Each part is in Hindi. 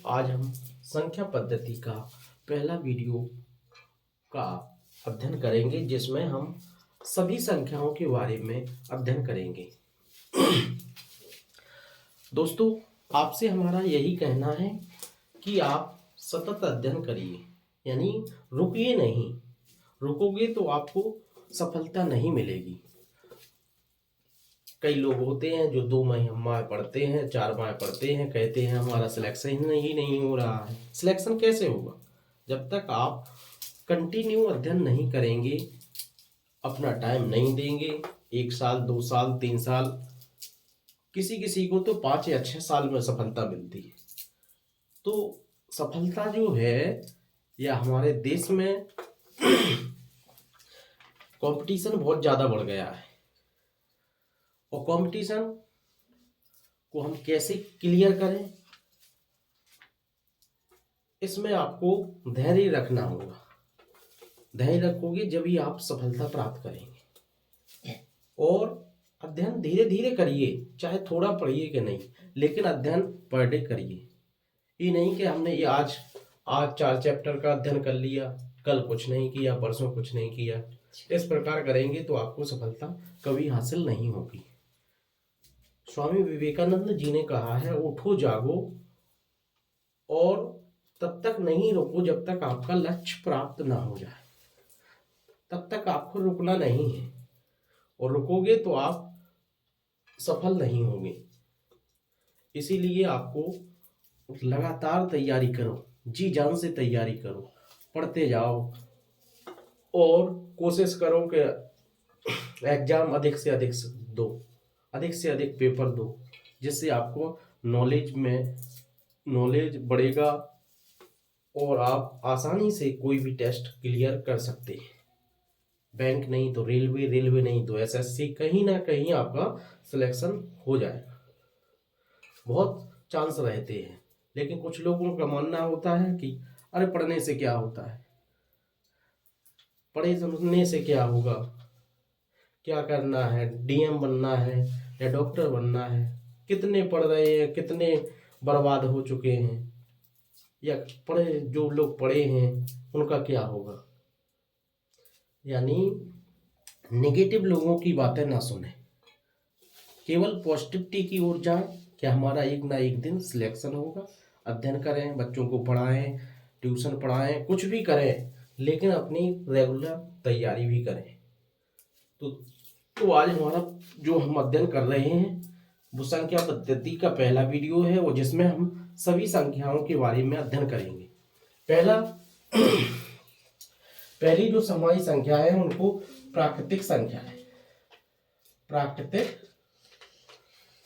आज हम संख्या पद्धति का पहला वीडियो का अध्ययन करेंगे, जिसमें हम सभी संख्याओं के बारे में अध्ययन करेंगे। दोस्तों, आपसे हमारा यही कहना है कि आप सतत अध्ययन करिए, यानी रुकिए नहीं। रुकोगे तो आपको सफलता नहीं मिलेगी। कई लोग होते हैं जो 2 माह पढ़ते हैं, 4 माह पढ़ते हैं, कहते हैं हमारा सिलेक्शन ही नहीं हो रहा है। सिलेक्शन कैसे होगा? जब तक आप कंटिन्यू अध्ययन नहीं करेंगे, अपना टाइम नहीं देंगे। 1 साल, 2 साल, 3 साल, किसी किसी को तो 5 या 6 साल में सफलता मिलती है। तो सफलता जो है, या हमारे देश में कंपटीशन बहुत ज़्यादा बढ़ गया है, और कंपटीशन को हम कैसे क्लियर करें, इसमें आपको धैर्य रखना होगा। धैर्य रखोगे जब ही आप सफलता प्राप्त करेंगे। और अध्ययन धीरे धीरे करिए, चाहे थोड़ा पढ़िए कि नहीं, लेकिन अध्ययन पर डे करिए। ये नहीं कि हमने ये आज 4 चैप्टर का अध्ययन कर लिया, कल कुछ नहीं किया, परसों कुछ नहीं किया। इस प्रकार करेंगे तो आपको सफलता कभी हासिल नहीं होगी। स्वामी विवेकानंद जी ने कहा है, उठो जागो और तब तक नहीं रुको जब तक आपका लक्ष्य प्राप्त ना हो जाए। तब तक आपको रुकना नहीं है, और रुकोगे तो आप सफल नहीं होंगे। इसीलिए आपको लगातार तैयारी करो, जी जान से तैयारी करो, पढ़ते जाओ और कोशिश करो कि एग्जाम अधिक से अधिक दो, अधिक से अधिक पेपर दो, जिससे आपको नॉलेज बढ़ेगा और आप आसानी से कोई भी टेस्ट क्लियर कर सकते हैं। बैंक नहीं तो रेलवे, रेलवे नहीं तो एसएससी, कहीं ना कहीं आपका सिलेक्शन हो जाएगा। बहुत चांस रहते हैं, लेकिन कुछ लोगों का मानना होता है कि अरे पढ़ने से क्या होता है, पढ़े समझने से क्या होगा, क्या करना है, डीएम बनना है या डॉक्टर बनना है। कितने पढ़ रहे हैं, कितने बर्बाद हो चुके हैं, या पढ़े जो लोग पढ़े हैं उनका क्या होगा। यानी नेगेटिव लोगों की बातें ना सुने, केवल पॉजिटिविटी की ओर जाएं कि हमारा एक ना एक दिन सिलेक्शन होगा। अध्ययन करें, बच्चों को पढ़ाएं, ट्यूशन पढ़ाएं, कुछ भी करें, लेकिन अपनी रेगुलर तैयारी भी करें। तो आज हमारा जो हम अध्ययन कर रहे हैं वो संख्या पद्धति का पहला वीडियो है, वो जिसमें हम सभी संख्याओं के बारे में अध्ययन करेंगे। पहली जो समाई संख्या है उनको प्राकृतिक संख्या है। प्राकृतिक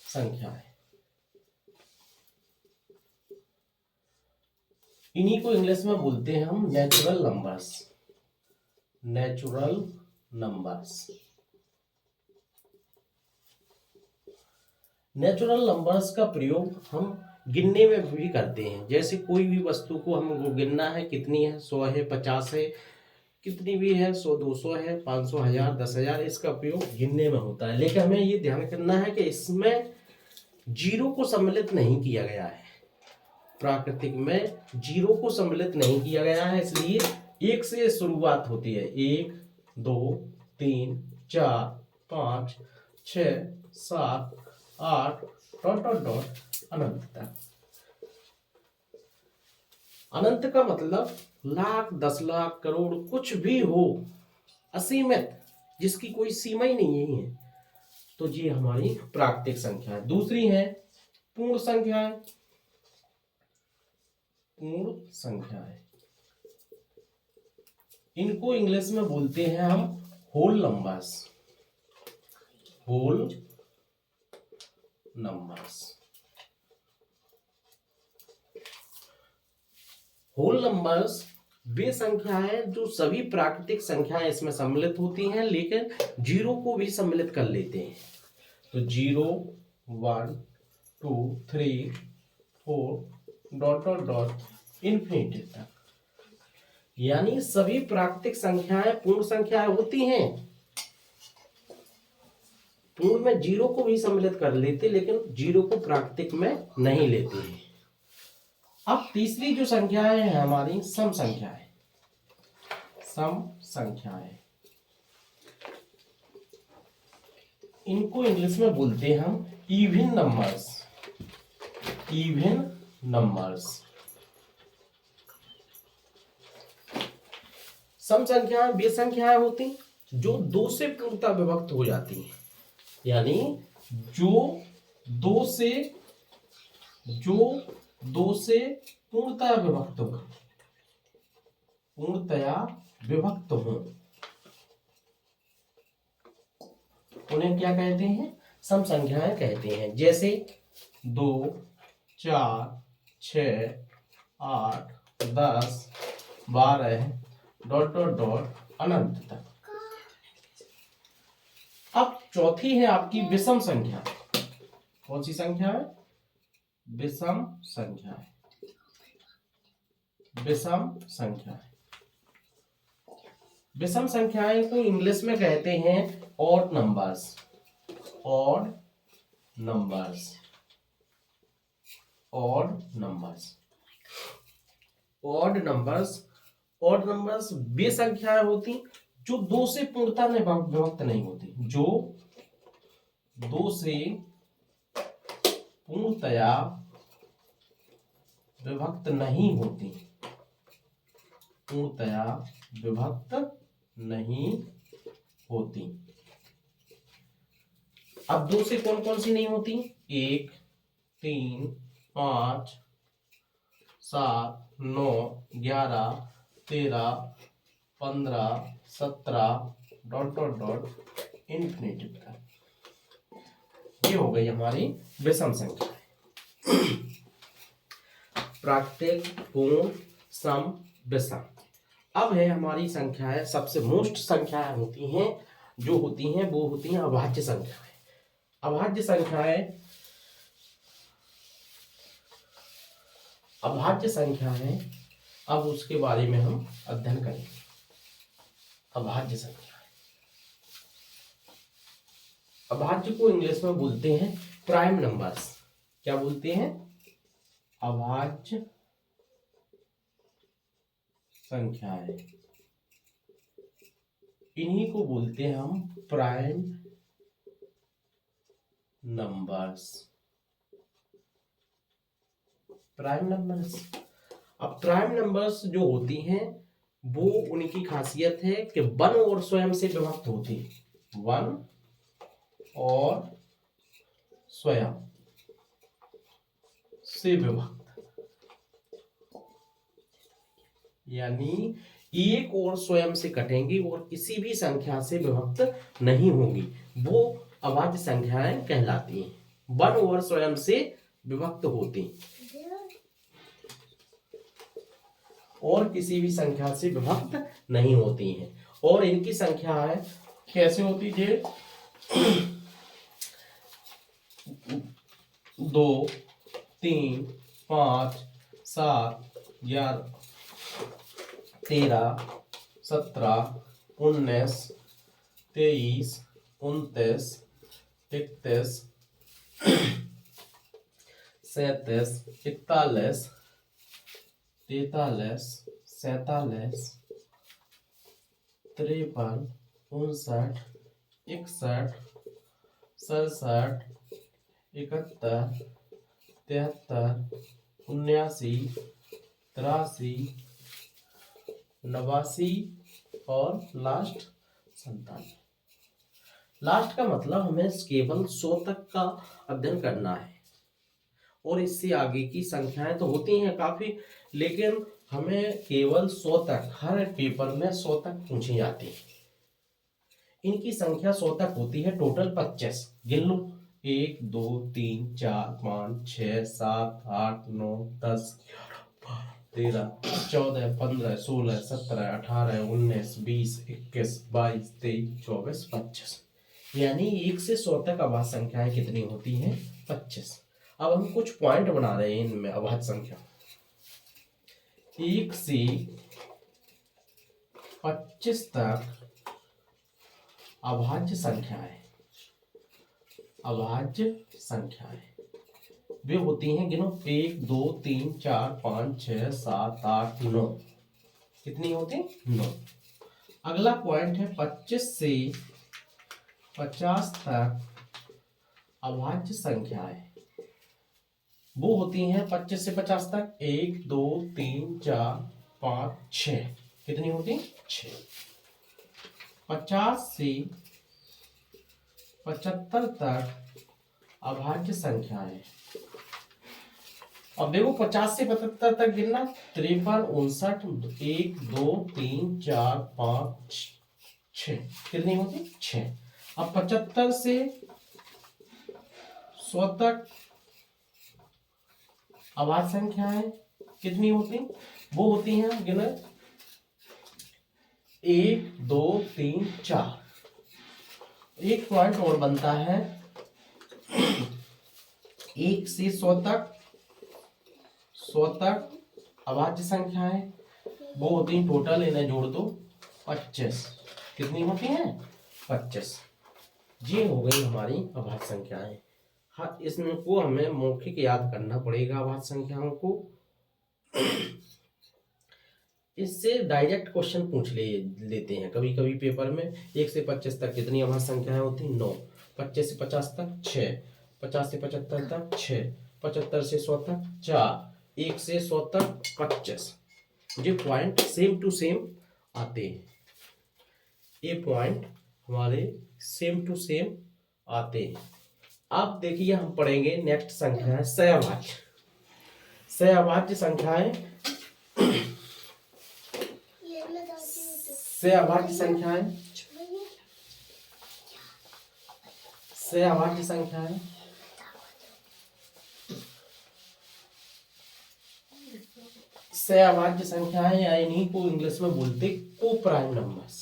संख्या है, इन्हीं को इंग्लिश में बोलते हैं हम natural numbers. Natural numbers, natural numbers का प्रयोग हम गिनने में भी करते हैं। जैसे कोई भी वस्तु को हमको गिनना है, कितनी है, 100 है, 50 है, कितनी भी है, 100, 200 है, 500, 1000, 10,000, इसका प्रयोग गिनने में होता है। लेकिन हमें ये ध्यान करना है कि इसमें जीरो को सम्मिलित नहीं किया गया है। प्राकृतिक में जीरो को सम्मिलित नहीं किया गया है, इसलिए 1 से शुरुआत होती है। 1, 2, 3, 4, 5, 6, 7, 8 डॉट डॉट डॉट अनंत तक। अनंत का मतलब लाख, 10 लाख, करोड़, कुछ भी हो, असीमित, जिसकी कोई सीमा ही नहीं है। तो ये हमारी प्राकृतिक संख्या है। दूसरी है पूर्ण संख्या है। पूर्ण संख्या है, इनको इंग्लिश में बोलते हैं हम whole numbers. Whole numbers, whole numbers वे संख्या है जो सभी प्राकृतिक संख्याएं इसमें सम्मिलित होती हैं, लेकिन जीरो को भी सम्मिलित कर लेते हैं। तो 0, 1, 2, 3, 4 डॉट डॉट डॉट इन्फिनिटी तक। यानी सभी प्राकृतिक संख्याएं पूर्ण संख्याएं होती हैं। पूर्ण में जीरो को भी सम्मिलित कर लेते, लेकिन जीरो को प्राकृतिक में नहीं लेते हैं। अब तीसरी जो संख्याएं हैं हमारी सम संख्याएं। सम संख्याएं, इनको इंग्लिश में बोलते हैं हम इवन नंबर्स। Even numbers. सम संख्याएं वे संख्याएं होती जो 2 से पूर्णतः विभक्त हो जाती हैं, यानी जो 2 से पूर्णतया विभक्त हो, पूर्णतया विभक्त हो, उन्हें क्या कहते हैं? सम संख्याएं कहते हैं। जैसे 2, 4, 6, 8, 10, 12 डॉट डॉट डॉट अनंत तक। अब चौथी है आपकी विषम संख्या। कौन सी संख्या है? विषम संख्या है। विषम संख्या, विषम संख्याएं को इंग्लिश में कहते हैं odd numbers. Odd numbers. Odd numbers. Odd numbers. Odd numbers वे संख्याएं होती जो 2 से पूर्णतः विभक्त नहीं होती, जो 2 से पूर्णतया विभक्त नहीं होती, पूर्णतया विभक्त नहीं होती। अब 2 से कौन कौन सी नहीं होती? 1, 3, 5, 7, 9, 11, 13, 15, 17 डॉट डॉट डॉट इन्फिनिटी तक। ये हो गई हमारी विषम संख्या। प्राकृतिक, पूर्ण, सम, विषम। अब है हमारी संख्याएं, सबसे मोस्ट संख्याएं होती हैं जो होती हैं वो होती हैं अभाज्य संख्याएं। अभाज्य संख्याएं, अभाज्य संख्याएं, अब उसके बारे में हम अध्ययन करेंगे। अभाज्य संख्याएं, अभाज्य को इंग्लिश में बोलते हैं प्राइम नंबर्स। क्या बोलते हैं? अभाज्य संख्याएं, इन्हीं को बोलते हैं हम प्राइम नंबर्स। Prime numbers. अब प्राइम नंबर्स जो होती हैं वो, उनकी खासियत है कि 1 और स्वयं से विभक्त होती है। 1 और स्वयं से विभक्त, यानी 1 और स्वयं से कटेंगी और किसी भी संख्या से विभक्त नहीं होंगी, वो अभाज्य संख्याएं कहलाती हैं। 1 और स्वयं से विभक्त होती और किसी भी संख्या से विभक्त नहीं होती हैं। और इनकी संख्याएं कैसे होती थी? 2, 3, 5, 7, 11, 13, 17, 19, 23, 29, 31, 37, 41, 43, 47, 53, 59, 61, 67, 71, 73, 79, 83, 89 और लास्ट 97। लास्ट का मतलब हमें केवल 100 तक का अध्ययन करना है, और इससे आगे की संख्याएं तो होती हैं काफी, लेकिन हमें केवल 100 तक, हर पेपर में 100 तक पूछी जाती है। इनकी संख्या 100 तक होती है। टोटल 25 गिन लो। 1, 2, 3, 4, 5, 6, 7, 8, 9, 10, 11, 12, 13, 14, 15, 16, 17, 18, 19, 20, 21, 22, 23, 24, 25, यानी 1 से 100 तक अभाज्य संख्याएं कितनी होती हैं? 25। अब हम कुछ पॉइंट बना रहे हैं इनमें अभाज्य संख्या। 1 से 25 तक अभाज्य संख्याएं, अभाज्य संख्याएं वे होती हैं, गिनो, 1 2 3 4 5 6 7 8 9। कितनी होती? 9। अगला पॉइंट है 25 से 50 तक अभाज्य संख्याएं। वो होती हैं 25 से 50 तक 1 2 3 4 5 6। कितनी होती? 6। 50 से 75 तक अभाज्य संख्याएं। अब देखो 50 से 75 तक गिनना, 53 59 1 2 3 4 5 6। कितनी होती? 6। अब 75 से 100 तक अभाज्य संख्याएं कितनी होती? वो होती हैं, गिनो, 1 2 3 4। एक पॉइंट और बनता है, 1 से 100 तक, 100 तक अभाज्य संख्याएं। वो होती हैं टोटल, इन्हें जोड़ दो, 25। कितनी होती हैं? 25। ये हो गई हमारी अभाज्य संख्याएं। हाँ, इसको हमें मौखिक याद करना पड़ेगा अभाज्य संख्याओं को। इससे डायरेक्ट क्वेश्चन पूछ लेते हैं कभी कभी पेपर में। 1 से 25 तक कितनी अभाज्य संख्याएं होती? 9। 25 से 50 तक 6। 50 से 75 तक 6। 75 से 100 तक 4। 1 से 100 तक 25। ये पॉइंट सेम टू सेम आते हैं। ये पॉइंट हमारे सेम टू सेम आते हैं। अब देखिए हम पढ़ेंगे नेक्स्ट संख्या है सहअभाज्य। सहअभाज्य संख्याएं, सहअभाज्य संख्याएं, सहअभाज्य संख्याएं सहअभाज्य संख्याएं या इन्हीं को इंग्लिश में बोलते को प्राइम नंबर्स।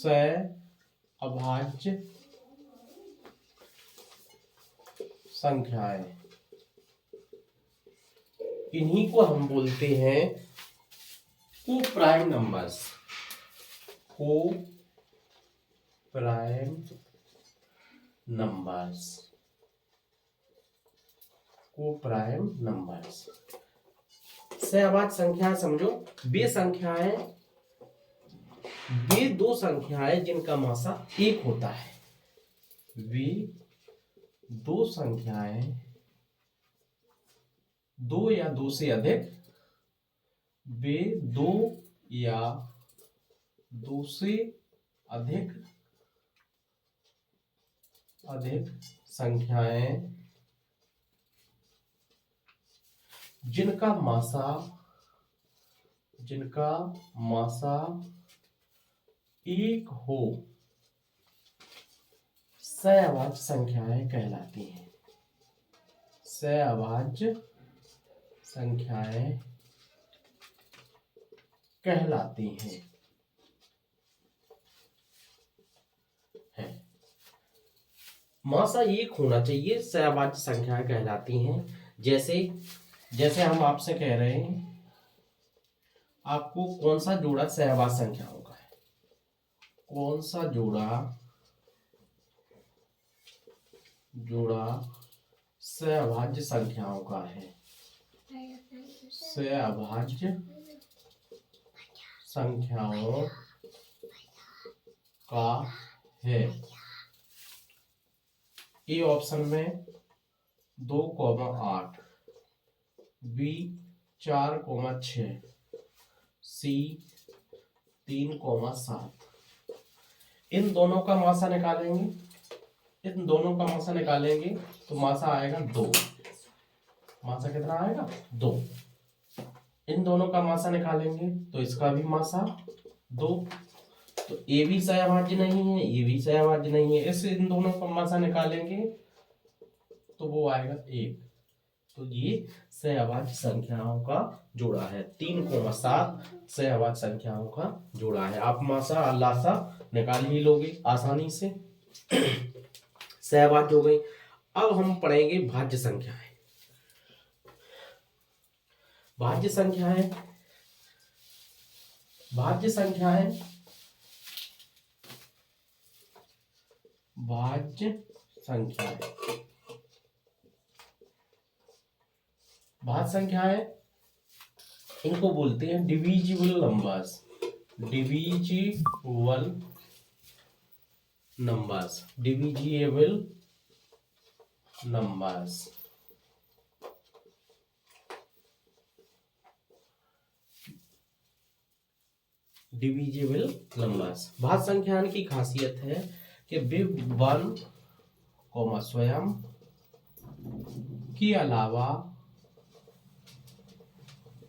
सहअभाज्य संख्याएं, इन्हीं को हम बोलते हैं को प्राइम नंबर्स। को प्राइम नंबर्स, को प्राइम नंबर्स। सहअभाज्य संख्याएं समझो, वे संख्याएं, वे दो संख्याएं जिनका मासा 1 होता है। वे दो संख्याएं, 2 या 2 से अधिक, वे 2 या 2 से अधिक संख्याएं जिनका मासा 1 हो, सहअभाज्य संख्याएं कहलाती हैं। सहअभाज्य संख्याएं कहलाती हैं। मासा 1 होना चाहिए, सहअभाज्य संख्याएं कहलाती हैं। जैसे हम आपसे कह रहे हैं, आपको कौन सा जोड़ा सहअभाज्य संख्याओं का है? कौन सा जोड़ा सहअभाज्य संख्याओं का है? सहअभाज्य संख्याओं का है। ए ऑप्शन में 2,8, बी 4,6, सी 3,7। इन दोनों का मासा निकालेंगे, तो मासा आएगा 2। मासा कितना आएगा? 2। इन दोनों का मासा निकालेंगे तो इसका भी मासा 2। तो ये भी सहअभाज्य नहीं है, ये भी सहअभाज्य नहीं है। इससे इन दोनों का मासा निकालेंगे तो वो आएगा 1। तो ये सहअभाज्य संख्याओं का जोड़ा है। 3,7 सहअभाज्य संख्याओं का जोड़ा है। आप मासा और लासा निकाल ही लोगे आसानी से। सहअभाज्य हो गई। अब हम पढ़ेंगे भाज्य संख्याएं। भाज्य संख्याएं, भाज्य संख्याएं। भाज्य संख्याएं इनको बोलते हैं divisible numbers. Divisible numbers, divisible numbers. Divisible numbers. भाज्य संख्यान की खासियत है कि वे 1, स्वयं के अलावा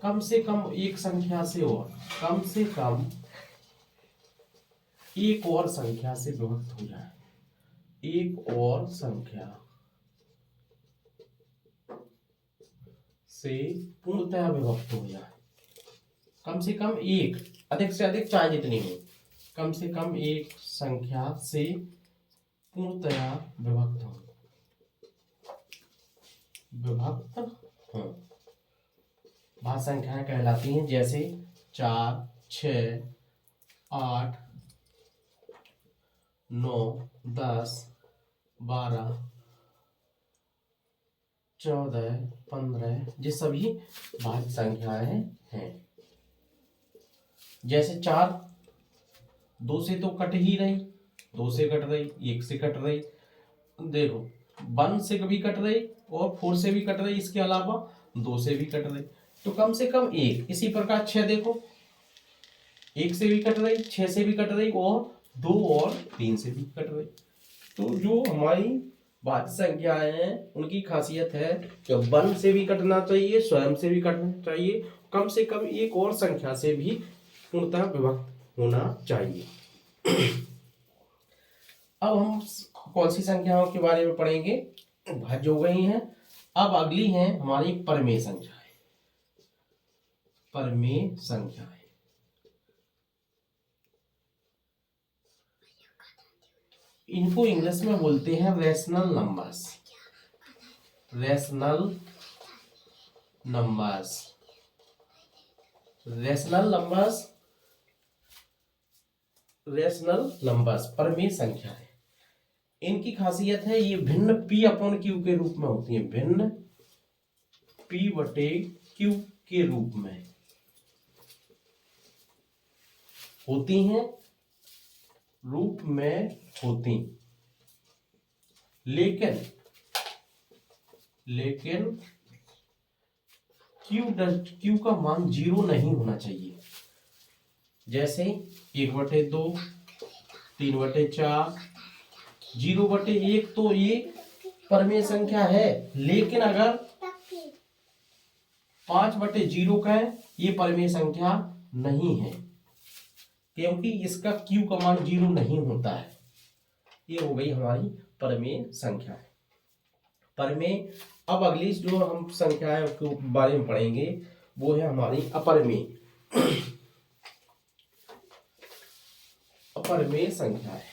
कम से कम एक संख्या से और कम से कम एक और संख्या से विभक्त हो जाए। एक और संख्या से पूर्णतः विभक्त हो जाए। कम से कम एक, अधिक से अधिक चाहे जितनी हो, कम से कम एक संख्या से पूर्णतः विभक्त हो। भाज्य संख्याएं कहलाती हैं जैसे 4, 6, 8, 9, 10, 12, 14, 15, ये सभी भाज्य संख्याएं हैं। जैसे 4 2 से तो कट ही रही, 2 से कट रही, 1 से कट रही, देखो 1 से भी कट रही और 4 से भी कट रही, इसके अलावा 2 से भी कट रही, तो कम से कम एक। इसी प्रकार 6 देखो 1 से भी कट रही, 6 से भी कट रही और 2 और 3 से भी कट रही। तो जो हमारी भाज्य संख्याएं हैं उनकी खासियत है कि 1 से भी कटना चाहिए, स्वयं से भी कटना चाहिए, कम से कम एक और संख्या से भी पूर्णतः विभक्त होना चाहिए। अब हम कौन सी संख्याओं के बारे में पढ़ेंगे? भाज्य हो गई हैं। अब अगली हैं हमारी परमेय संख्याएं। परमेय संख्याएं इनको इंग्लिश में बोलते हैं rational numbers. Rational numbers, rational numbers, rational numbers परमेय संख्याएं। इनकी खासियत है ये भिन्न P अपॉन Q के रूप में होती हैं। भिन्न P बटे Q के रूप में होती हैं, रूप में होती, लेकिन Q का मान 0 नहीं होना चाहिए। जैसे 1/2, 3/4, 0/1 तो ये परमेय संख्या है, लेकिन अगर 5/0 का है ये परमेय संख्या नहीं है, क्योंकि इसका Q का मान 0 नहीं होता है। ये हो गई हमारी परमेय संख्या है। परमेय। अब अगली जो हम संख्याएं के बारे में पढ़ेंगे वो है हमारी अपरमेय। अपरमेय संख्या है।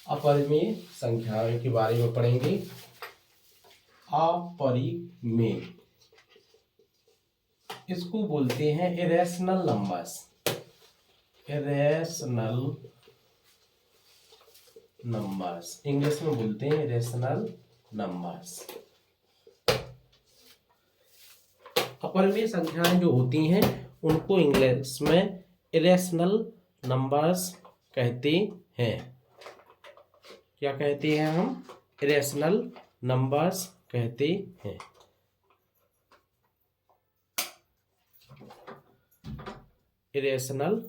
अपरमेय संख्याओं के बारे में पढ़ेंगे। अपरिमेय, इसको बोलते हैं irrational numbers. Irrational numbers, English में बोलते हैं इरेशनल नंबर्स। अपरिमेय संख्याएं जो होती हैं उनको इंग्लिश में इरेशनल नंबर्स कहते हैं। क्या कहते हैं हम? इरेशनल नंबर्स कहते हैं। इरेशनल